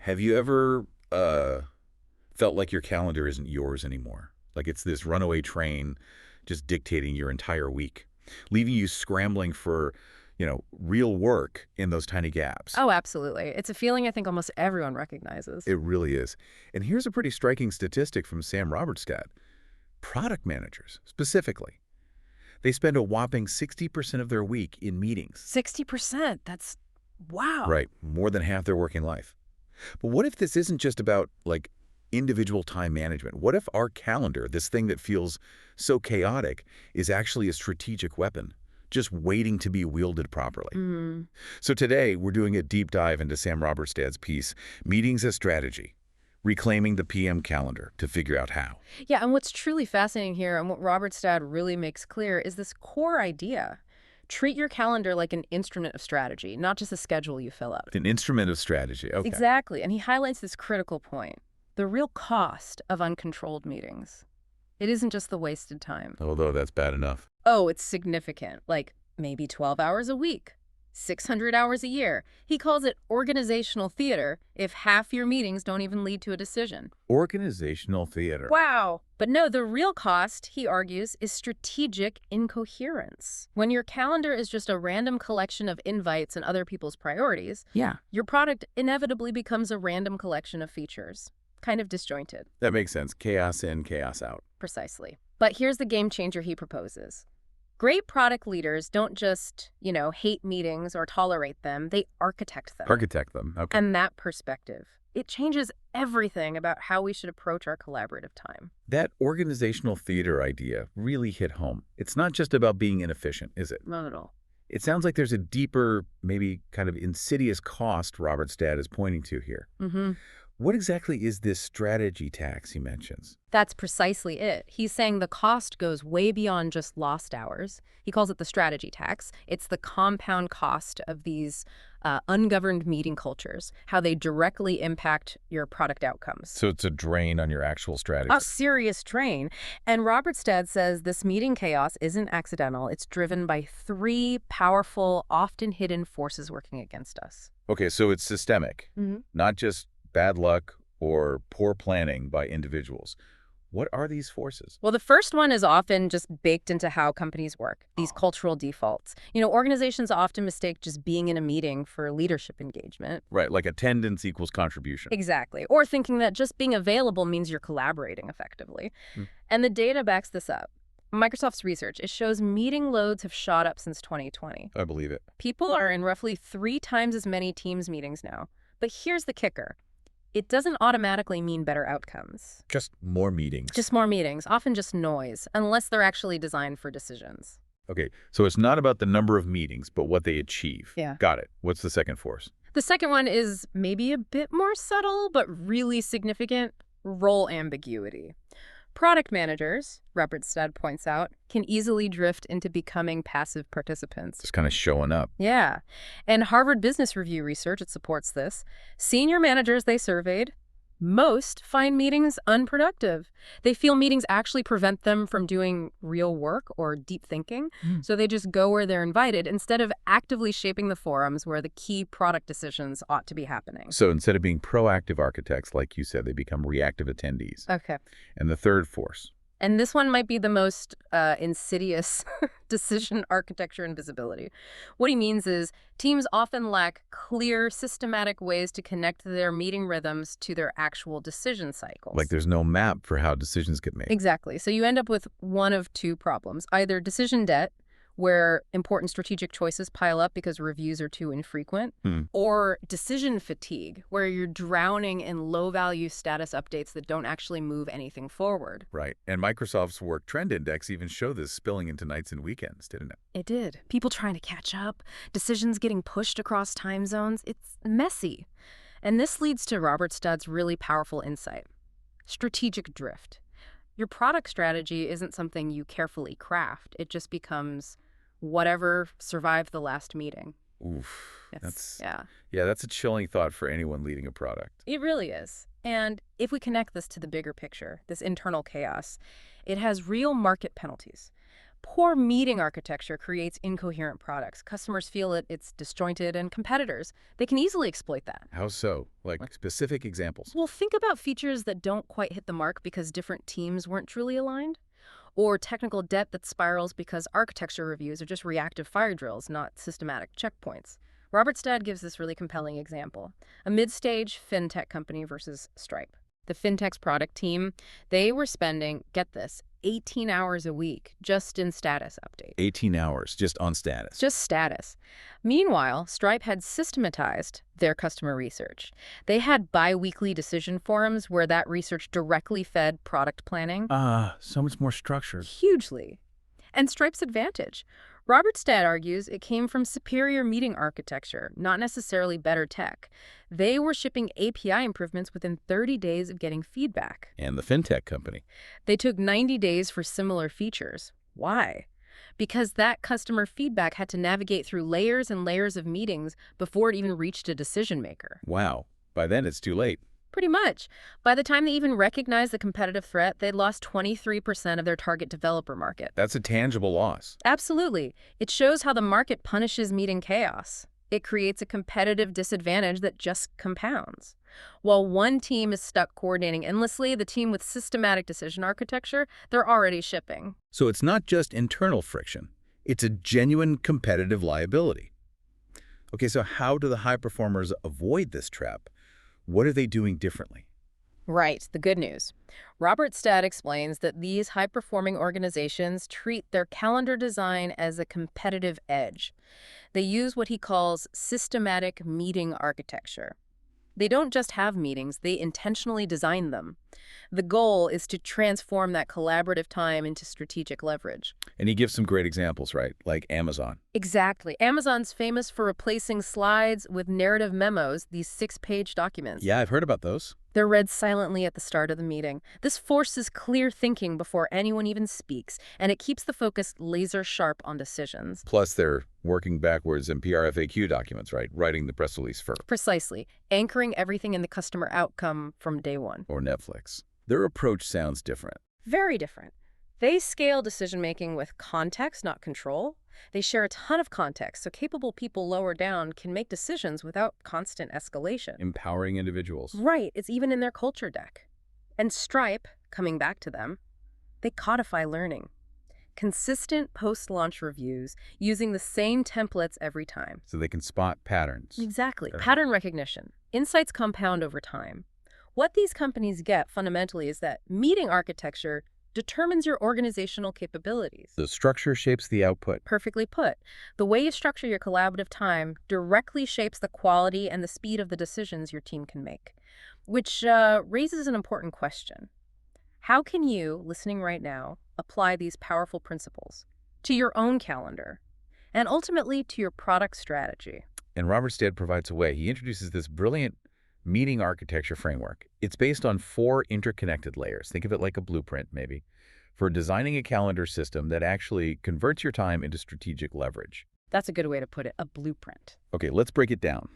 Have you ever felt like your calendar isn't yours anymore? Like it's this runaway train just dictating your entire week, leaving you scrambling for, real work in those tiny gaps. Oh, absolutely. It's a feeling I think almost everyone recognizes. It really is. And here's a pretty striking statistic from Sam Robertstad. Product managers, specifically, they spend a whopping 60% of their week in meetings. 60%. That's wow. Right, more than half their working life. But what if this isn't just about, like, individual time management? What if our calendar, this thing that feels so chaotic, is actually a strategic weapon, just waiting to be wielded properly? So today, we're doing a deep dive into Sam Robertstad's piece, Meetings as Strategy, Reclaiming the PM Calendar, to figure out how. Yeah, and what's truly fascinating here and what Robert Stad really makes clear is this core idea. Treat your calendar like an instrument of strategy, not just a schedule you fill out. An instrument of strategy, okay. Exactly, and he highlights this critical point. The real cost of uncontrolled meetings. It isn't just the wasted time. Although that's bad enough. Oh, it's significant, like maybe 12 hours a week, 600 hours a year. He calls it organizational theater if half your meetings don't even lead to a decision. Organizational theater. Wow. But no, the real cost, he argues, is strategic incoherence. When your calendar is just a random collection of invites and other people's priorities, your product inevitably becomes a random collection of features. Kind of disjointed. That makes sense. Chaos in, chaos out. Precisely. But here's the game changer he proposes. Great product leaders don't just, hate meetings or tolerate them. They architect them. Architect them, okay. And that perspective, it changes everything about how we should approach our collaborative time. That organizational theater idea really hit home. It's not just about being inefficient, is it? Not at all. It sounds like there's a deeper, maybe kind of insidious cost Robertstad is pointing to here. What exactly is this strategy tax he mentions? That's precisely it. He's saying the cost goes way beyond just lost hours. He calls it the strategy tax. It's the compound cost of these ungoverned meeting cultures, how they directly impact your product outcomes. So it's a drain on your actual strategy. A serious drain. And Robertstad says this meeting chaos isn't accidental. It's driven by three powerful, often hidden forces working against us. Okay, so it's systemic, not just bad luck or poor planning by individuals. What are these forces? Well, the first one is often just baked into how companies work, these cultural defaults. Organizations often mistake just being in a meeting for leadership engagement. Right, like attendance equals contribution. Exactly. Or thinking that just being available means you're collaborating effectively. And the data backs this up. Microsoft's research, it shows meeting loads have shot up since 2020. I believe it. People are in roughly 3 times as many Teams meetings now. But here's the kicker. It doesn't automatically mean better outcomes. Just more meetings. Just more meetings, often just noise, unless they're actually designed for decisions. Okay, so it's not about the number of meetings, but what they achieve. Yeah. Got it. What's the second force? The second one is maybe a bit more subtle, but really significant: role ambiguity. Product managers, Robertstad points out, can easily drift into becoming passive participants. Just kind of showing up. Yeah. And Harvard Business Review research, it supports this. Senior managers they surveyed, most find meetings unproductive. They feel meetings actually prevent them from doing real work or deep thinking, so they just go where they're invited instead of actively shaping the forums where the key product decisions ought to be happening. So instead of being proactive architects, like you said, they become reactive attendees. Okay. And the third force? And this one might be the most insidious: decision architecture and visibility. What he means is teams often lack clear, systematic ways to connect their meeting rhythms to their actual decision cycles. Like there's no map for how decisions get made. Exactly. So you end up with one of two problems: either decision debt, where important strategic choices pile up because reviews are too infrequent, or decision fatigue, where you're drowning in low-value status updates that don't actually move anything forward. Right. And Microsoft's Work Trend Index even showed this spilling into nights and weekends, didn't it? It did. People trying to catch up, decisions getting pushed across time zones. It's messy. And this leads to Robertstad's really powerful insight: strategic drift. Your product strategy isn't something you carefully craft. It just becomes whatever survived the last meeting. Oof. That's a chilling thought for anyone leading a product. It really is. And if we connect this to the bigger picture, this internal chaos, it has real market penalties. Poor meeting architecture creates incoherent products. Customers feel it's disjointed, and competitors, they can easily exploit that. How so? Like specific examples? Well, think about features that don't quite hit the mark because different teams weren't truly aligned, or technical debt that spirals because architecture reviews are just reactive fire drills, not systematic checkpoints. Robert Stad gives this really compelling example. A mid-stage fintech company versus Stripe. The fintech's product team, they were spending, get this, 18 hours a week just in status updates. 18 hours, just on status. Just status. Meanwhile, Stripe had systematized their customer research. They had bi-weekly decision forums where that research directly fed product planning. So much more structured. Hugely. And Stripe's advantage. Robert Stad argues it came from superior meeting architecture, not necessarily better tech. They were shipping API improvements within 30 days of getting feedback. And the fintech company. They took 90 days for similar features. Why? Because that customer feedback had to navigate through layers and layers of meetings before it even reached a decision maker. Wow. By then it's too late. Pretty much. By the time they even recognized the competitive threat, they'd lost 23% of their target developer market. That's a tangible loss. Absolutely. It shows how the market punishes meeting chaos. It creates a competitive disadvantage that just compounds. While one team is stuck coordinating endlessly, the team with systematic decision architecture, they're already shipping. So it's not just internal friction. It's a genuine competitive liability. Okay, so how do the high performers avoid this trap? What are they doing differently? Right, the good news. Robert Stad explains that these high-performing organizations treat their calendar design as a competitive edge. They use what he calls systematic meeting architecture. They don't just have meetings, they intentionally design them. The goal is to transform that collaborative time into strategic leverage. And he gives some great examples, right? Like Amazon. Exactly. Amazon's famous for replacing slides with narrative memos, these 6-page documents. Yeah, I've heard about those. They're read silently at the start of the meeting. This forces clear thinking before anyone even speaks, and it keeps the focus laser sharp on decisions. Plus, they're working backwards in PRFAQ documents, right? Writing the press release first. Precisely. Anchoring everything in the customer outcome from day one. Or Netflix. Their approach sounds different. Very different. They scale decision-making with context, not control. They share a ton of context, so capable people lower down can make decisions without constant escalation. Empowering individuals. Right. It's even in their culture deck. And Stripe, coming back to them, they codify learning. Consistent post-launch reviews using the same templates every time. So they can spot patterns. Exactly. Pattern recognition. Insights compound over time. What these companies get fundamentally is that meeting architecture determines your organizational capabilities. The structure shapes the output. Perfectly put. The way you structure your collaborative time directly shapes the quality and the speed of the decisions your team can make. Which raises an important question. How can you, listening right now, apply these powerful principles to your own calendar and ultimately to your product strategy? And Robert Stad provides a way. He introduces this brilliant meeting architecture framework. It's based on 4 interconnected layers. Think of it like a blueprint, maybe, for designing a calendar system that actually converts your time into strategic leverage. That's a good way to put it, a blueprint. Okay, let's break it down.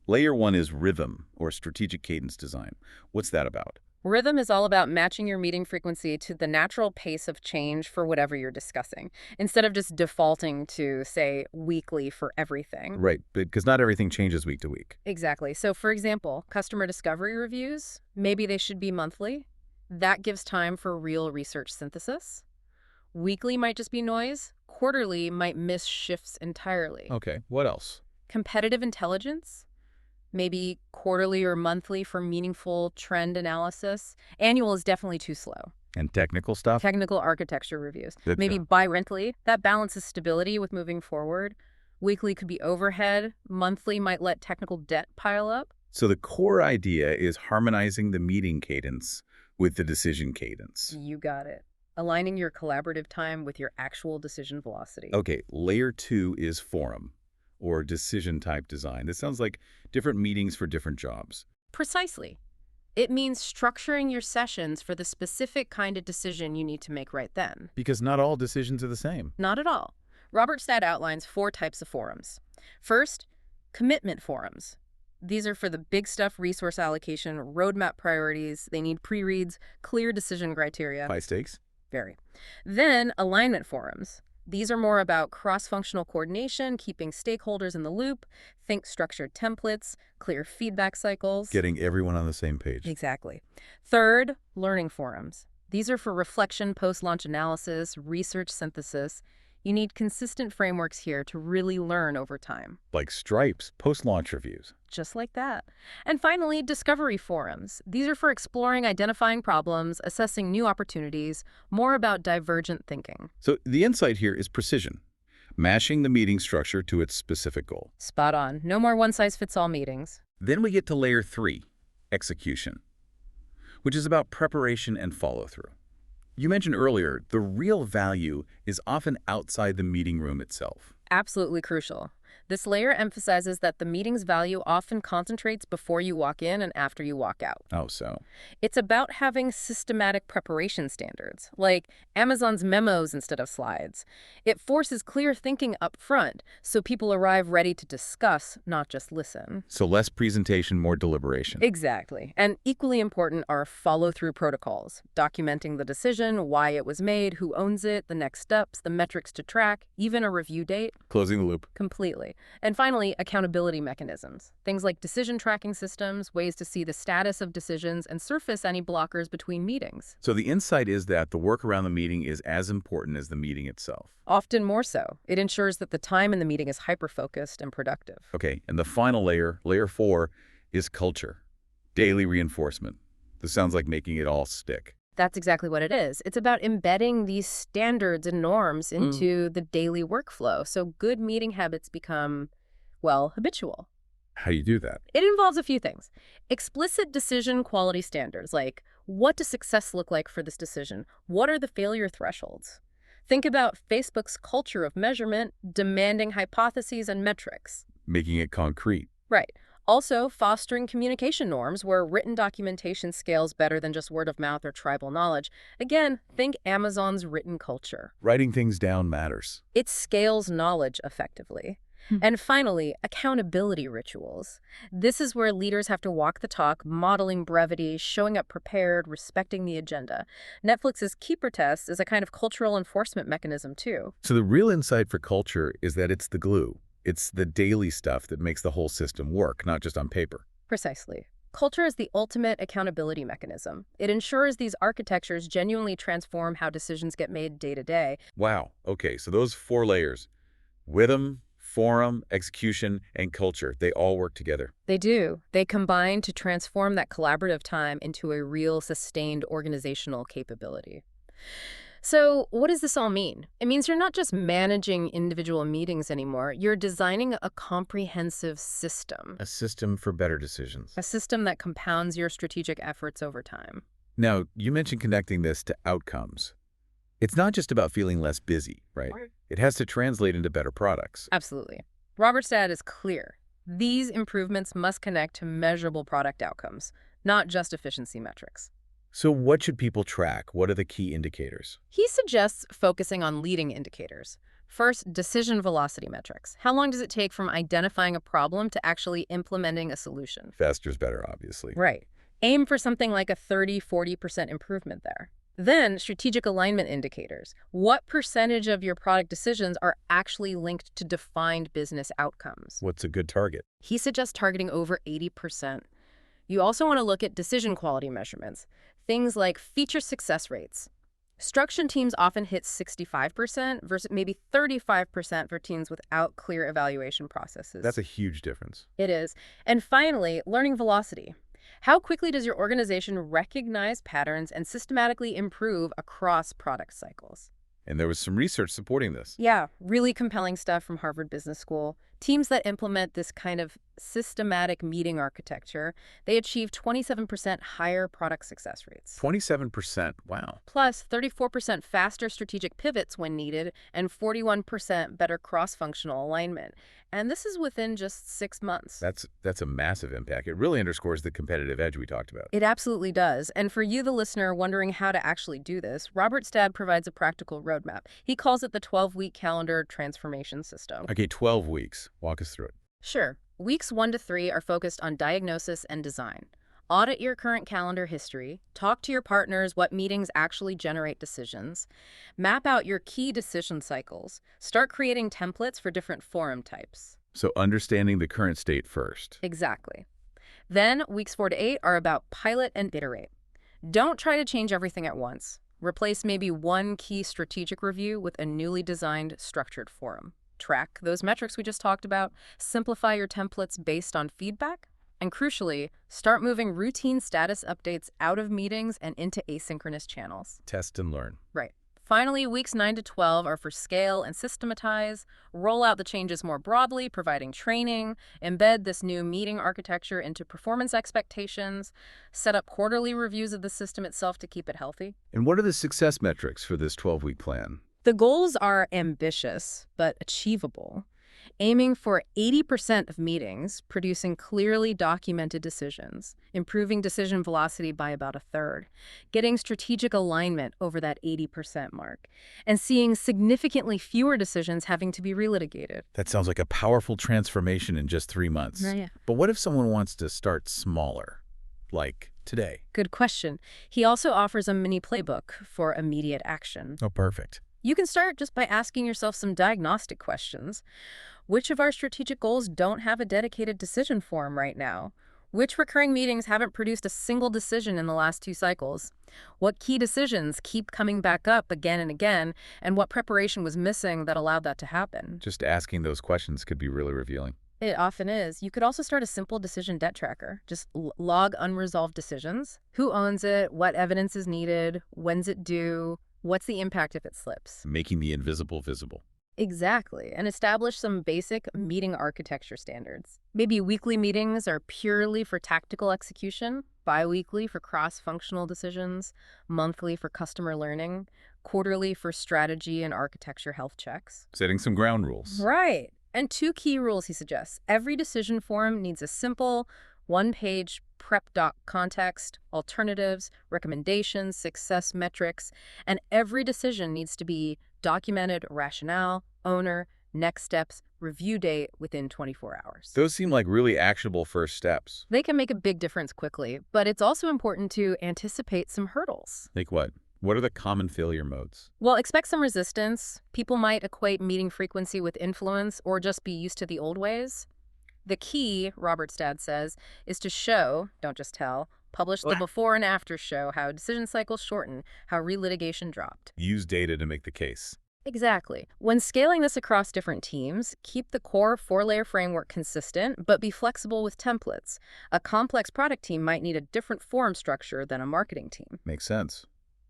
Layer 1 is rhythm, or strategic cadence design. What's that about? Rhythm is all about matching your meeting frequency to the natural pace of change for whatever you're discussing, instead of just defaulting to, say, weekly for everything. Right, because not everything changes week to week. Exactly. So, for example, customer discovery reviews, maybe they should be monthly. That gives time for real research synthesis. Weekly might just be noise. Quarterly might miss shifts entirely. Okay, what else? Competitive intelligence. Maybe quarterly or monthly for meaningful trend analysis. Annual is definitely too slow. And technical stuff? Technical architecture reviews. Maybe bi-monthly. That balances stability with moving forward. Weekly could be overhead. Monthly might let technical debt pile up. So the core idea is harmonizing the meeting cadence with the decision cadence. You got it. Aligning your collaborative time with your actual decision velocity. Okay, layer 2 is forum, or decision-type design. This sounds like different meetings for different jobs. Precisely. It means structuring your sessions for the specific kind of decision you need to make right then. Because not all decisions are the same. Not at all. Robert Stad outlines 4 types of forums. First, commitment forums. These are for the big stuff, resource allocation, roadmap priorities. They need pre-reads, clear decision criteria. High stakes? Very. Then, alignment forums. These are more about cross-functional coordination, keeping stakeholders in the loop, think structured templates, clear feedback cycles. Getting everyone on the same page. Exactly. Third, learning forums. These are for reflection, post-launch analysis, research synthesis. You need consistent frameworks here to really learn over time. Like Stripe's post-launch reviews. Just like that. And finally, discovery forums. These are for exploring, identifying problems, assessing new opportunities, more about divergent thinking. So the insight here is precision, mashing the meeting structure to its specific goal. Spot on. No more one-size-fits-all meetings. Then we get to layer 3, execution, which is about preparation and follow-through. You mentioned earlier, the real value is often outside the meeting room itself. Absolutely crucial. This layer emphasizes that the meeting's value often concentrates before you walk in and after you walk out. Oh, so? It's about having systematic preparation standards, like Amazon's memos instead of slides. It forces clear thinking up front, so people arrive ready to discuss, not just listen. So less presentation, more deliberation. Exactly. And equally important are follow-through protocols, documenting the decision, why it was made, who owns it, the next steps, the metrics to track, even a review date. Closing the loop. Completely. And finally, accountability mechanisms. Things like decision tracking systems, ways to see the status of decisions, and surface any blockers between meetings. So the insight is that the work around the meeting is as important as the meeting itself. Often more so. It ensures that the time in the meeting is hyper-focused and productive. Okay, and the final layer, layer 4, is culture. Daily reinforcement. This sounds like making it all stick. That's exactly what it is. It's about embedding these standards and norms into the daily workflow, so good meeting habits become, well, habitual. How do you do that? It involves a few things. Explicit decision quality standards, like what does success look like for this decision? What are the failure thresholds? Think about Facebook's culture of measurement, demanding hypotheses and metrics. Making it concrete. Right. Also, fostering communication norms where written documentation scales better than just word of mouth or tribal knowledge. Again, think Amazon's written culture. Writing things down matters. It scales knowledge effectively. And finally, accountability rituals. This is where leaders have to walk the talk, modeling brevity, showing up prepared, respecting the agenda. Netflix's Keeper Test is a kind of cultural enforcement mechanism, too. So the real insight for culture is that it's the glue. It's the daily stuff that makes the whole system work, not just on paper. Precisely. Culture is the ultimate accountability mechanism. It ensures these architectures genuinely transform how decisions get made day to day. Wow. Okay, so those 4 layers, rhythm, forum, execution, and culture, they all work together. They do. They combine to transform that collaborative time into a real, sustained organizational capability. So what does this all mean? It means you're not just managing individual meetings anymore. You're designing a comprehensive system. A system for better decisions. A system that compounds your strategic efforts over time. Now, you mentioned connecting this to outcomes. It's not just about feeling less busy, right? It has to translate into better products. Absolutely. Robert's data is clear. These improvements must connect to measurable product outcomes, not just efficiency metrics. So what should people track? What are the key indicators? He suggests focusing on leading indicators. First, decision velocity metrics. How long does it take from identifying a problem to actually implementing a solution? Faster's better, obviously. Right. Aim for something like a 30–40% improvement there. Then, strategic alignment indicators. What percentage of your product decisions are actually linked to defined business outcomes? What's a good target? He suggests targeting over 80%. You also want to look at decision quality measurements. Things like feature success rates. Construction teams often hit 65% versus maybe 35% for teams without clear evaluation processes. That's a huge difference. It is. And finally, learning velocity. How quickly does your organization recognize patterns and systematically improve across product cycles? And there was some research supporting this. Yeah, really compelling stuff from Harvard Business School. Teams that implement this kind of systematic meeting architecture, they achieve 27% higher product success rates. 27%, wow. Plus, 34% faster strategic pivots when needed, and 41% better cross-functional alignment. And this is within just 6 months. That's a massive impact. It really underscores the competitive edge we talked about. It absolutely does. And for you, the listener, wondering how to actually do this, Robert Stad provides a practical roadmap. He calls it the 12-week calendar transformation system. Okay, 12 weeks. Walk us through it. Sure. Weeks 1 to 3 are focused on diagnosis and design. Audit your current calendar history, talk to your partners what meetings actually generate decisions, map out your key decision cycles, start creating templates for different forum types. So understanding the current state first. Exactly. Then, weeks 4 to 8 are about pilot and iterate. Don't try to change everything at once. Replace maybe one key strategic review with a newly designed structured forum. Track those metrics we just talked about, simplify your templates based on feedback, and crucially, start moving routine status updates out of meetings and into asynchronous channels. Test and learn. Right. Finally, weeks 9 to 12 are for scale and systematize, roll out the changes more broadly, providing training, embed this new meeting architecture into performance expectations, set up quarterly reviews of the system itself to keep it healthy. And what are the success metrics for this 12-week plan? The goals are ambitious, but achievable. Aiming for 80% of meetings, producing clearly documented decisions, improving decision velocity by about a third, getting strategic alignment over that 80% mark, and seeing significantly fewer decisions having to be relitigated. That sounds like a powerful transformation in just 3 months. Yeah. But what if someone wants to start smaller, like today? Good question. He also offers a mini playbook for immediate action. Oh, perfect. You can start just by asking yourself some diagnostic questions. Which of our strategic goals don't have a dedicated decision forum right now? Which recurring meetings haven't produced a single decision in the last 2 cycles? What key decisions keep coming back up again and again? And what preparation was missing that allowed that to happen? Just asking those questions could be really revealing. It often is. You could also start a simple decision debt tracker. Just log unresolved decisions. Who owns it? What evidence is needed? When's it due? What's the impact if it slips? Making the invisible visible. Exactly, and establish some basic meeting architecture standards. Maybe weekly meetings are purely for tactical execution, bi-weekly for cross-functional decisions, monthly for customer learning, quarterly for strategy and architecture health checks. Setting some ground rules. Right. And 2 key rules he suggests. Every decision forum needs a simple, one-page prep doc context, alternatives, recommendations, success metrics, and every decision needs to be documented rationale, owner, next steps, review date within 24 hours. Those seem like really actionable first steps. They can make a big difference quickly, but it's also important to anticipate some hurdles. Like what? What are the common failure modes? Well, expect some resistance. People might equate meeting frequency with influence or just be used to the old ways. The key, Robert Stad says, is to show, don't just tell, publish the before and after show how decision cycles shorten, how relitigation dropped. Use data to make the case. Exactly. When scaling this across different teams, keep the core 4-layer framework consistent, but be flexible with templates. A complex product team might need a different forum structure than a marketing team. Makes sense.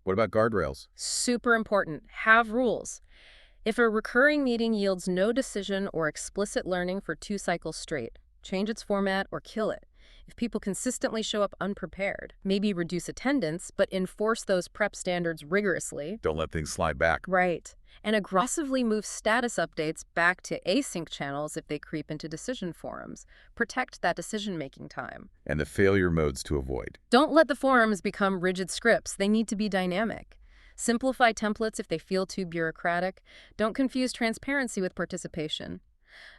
What about guardrails? Super important. Have rules. If a recurring meeting yields no decision or explicit learning for 2 cycles straight, change its format or kill it. If people consistently show up unprepared, maybe reduce attendance, but enforce those prep standards rigorously. Don't let things slide back. Right. And aggressively move status updates back to async channels if they creep into decision forums. Protect that decision-making time. And the failure modes to avoid. Don't let the forums become rigid scripts. They need to be dynamic. Simplify templates if they feel too bureaucratic. Don't confuse transparency with participation.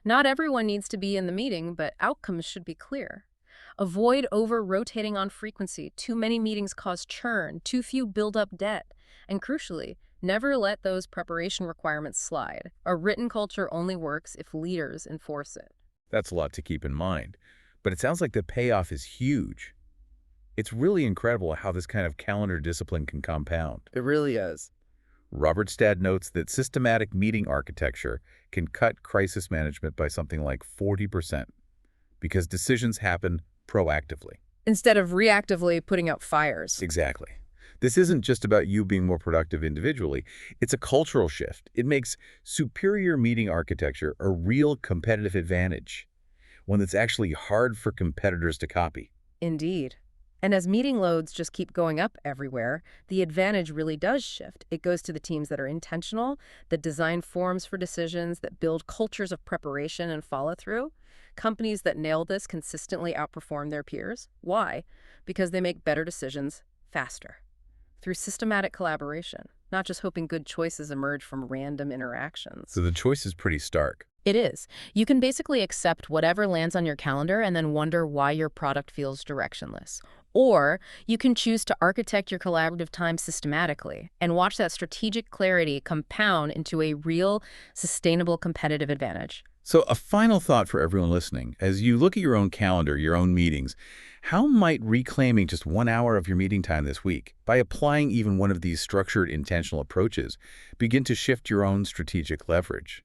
Not everyone needs to be in the meeting, but outcomes should be clear. Avoid over-rotating on frequency. Too many meetings cause churn. Too few build up debt. And crucially, never let those preparation requirements slide. A written culture only works if leaders enforce it. That's a lot to keep in mind. But it sounds like the payoff is huge. It's really incredible how this kind of calendar discipline can compound. It really is. Robert Stad notes that systematic meeting architecture can cut crisis management by something like 40% because decisions happen proactively. Instead of reactively putting out fires. Exactly. This isn't just about you being more productive individually. It's a cultural shift. It makes superior meeting architecture a real competitive advantage, one that's actually hard for competitors to copy. Indeed. And as meeting loads just keep going up everywhere, the advantage really does shift. It goes to the teams that are intentional, that design forums for decisions, that build cultures of preparation and follow-through. Companies that nail this consistently outperform their peers. Why? Because they make better decisions faster, through systematic collaboration, not just hoping good choices emerge from random interactions. So the choice is pretty stark. It is. You can basically accept whatever lands on your calendar and then wonder why your product feels directionless. Or you can choose to architect your collaborative time systematically and watch that strategic clarity compound into a real, sustainable competitive advantage. So a final thought for everyone listening. As you look at your own calendar, your own meetings, how might reclaiming just 1 hour of your meeting time this week, by applying even one of these structured, intentional approaches, begin to shift your own strategic leverage?